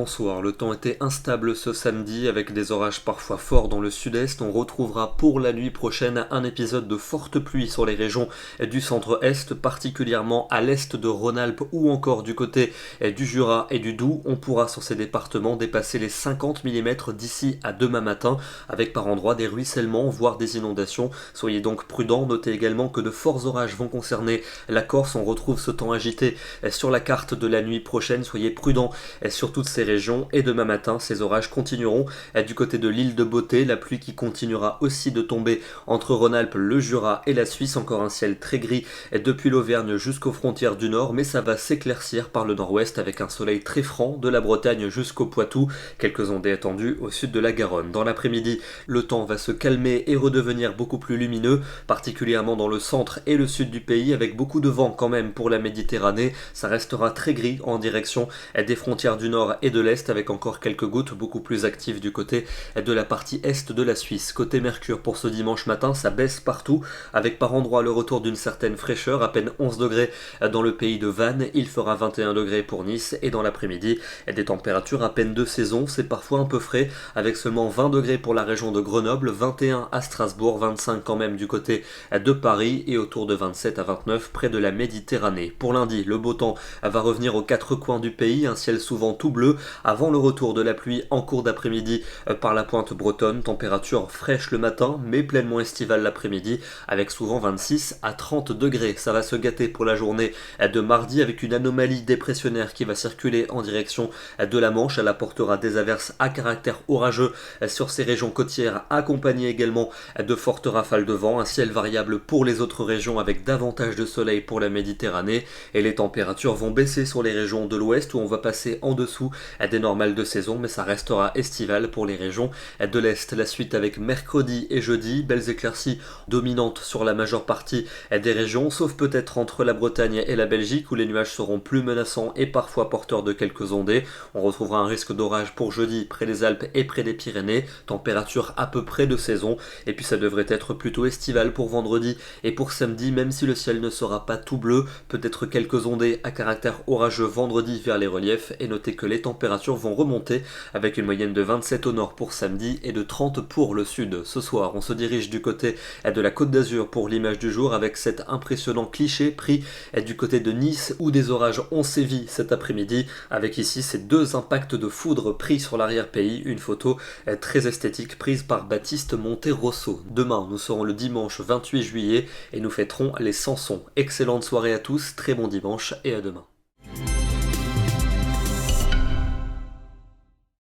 bonsoir. Le temps était instable ce samedi avec des orages parfois forts dans le sud-est. On retrouvera pour la nuit prochaine un épisode de fortes pluies sur les régions du centre-est, particulièrement à l'est de Rhône-Alpes ou encore du côté du Jura et du Doubs. On pourra sur ces départements dépasser les 50 mm d'ici à demain matin avec par endroits des ruissellements voire des inondations. Soyez donc prudents. Notez également que de forts orages vont concerner la Corse. On retrouve ce temps agité sur la carte de la nuit prochaine. Soyez prudents sur toutes ces régions et demain matin ces orages continueront du côté de l'île de Beauté, la pluie qui continuera aussi de tomber entre Rhône-Alpes, le Jura et la Suisse, encore un ciel très gris depuis l'Auvergne jusqu'aux frontières du nord, mais ça va s'éclaircir par le nord-ouest avec un soleil très franc de la Bretagne jusqu'au Poitou, quelques ondées attendues au sud de la Garonne. Dans l'après-midi, le temps va se calmer et redevenir beaucoup plus lumineux, particulièrement dans le centre et le sud du pays, avec beaucoup de vent quand même pour la Méditerranée. Ça restera très gris en direction des frontières du nord et de l'est avec encore quelques gouttes beaucoup plus actives du côté de la partie est de la Suisse. Côté Mercure pour ce dimanche matin, ça baisse partout avec par endroits le retour d'une certaine fraîcheur, à peine 11 degrés dans le pays de Vannes, il fera 21 degrés pour Nice et dans l'après-midi des températures à peine de saison, c'est parfois un peu frais avec seulement 20 degrés pour la région de Grenoble, 21 à Strasbourg, 25 quand même du côté de Paris et autour de 27 à 29 près de la Méditerranée. Pour lundi, le beau temps va revenir aux quatre coins du pays, un ciel souvent tout bleu avant le retour de la pluie en cours d'après-midi par la pointe bretonne, température fraîche le matin mais pleinement estivale l'après-midi avec souvent 26 à 30 degrés. Ça va se gâter pour la journée de mardi avec une anomalie dépressionnaire qui va circuler en direction de la Manche. Elle apportera des averses à caractère orageux sur ces régions côtières accompagnées également de fortes rafales de vent, un ciel variable pour les autres régions avec davantage de soleil pour la Méditerranée et les températures vont baisser sur les régions de l'ouest où on va passer en dessous des normales de saison, mais ça restera estival pour les régions de l'est. La suite avec mercredi et jeudi, belles éclaircies dominantes sur la majeure partie des régions, sauf peut-être entre la Bretagne et la Belgique où les nuages seront plus menaçants et parfois porteurs de quelques ondées. On retrouvera un risque d'orage pour jeudi près des Alpes et près des Pyrénées, température à peu près de saison, et puis ça devrait être plutôt estival pour vendredi et pour samedi, même si le ciel ne sera pas tout bleu, peut-être quelques ondées à caractère orageux vendredi vers les reliefs, et notez que les températures vont remonter avec une moyenne de 27 au nord pour samedi et de 30 pour le sud. Ce soir, on se dirige du côté de la Côte d'Azur pour l'image du jour avec cet impressionnant cliché pris du côté de Nice où des orages ont sévi cet après-midi avec ici ces deux impacts de foudre pris sur l'arrière-pays, une photo très esthétique prise par Baptiste Monterosso. Demain, nous serons le dimanche 28 juillet et nous fêterons les Samsons. Excellente soirée à tous, très bon dimanche et à demain.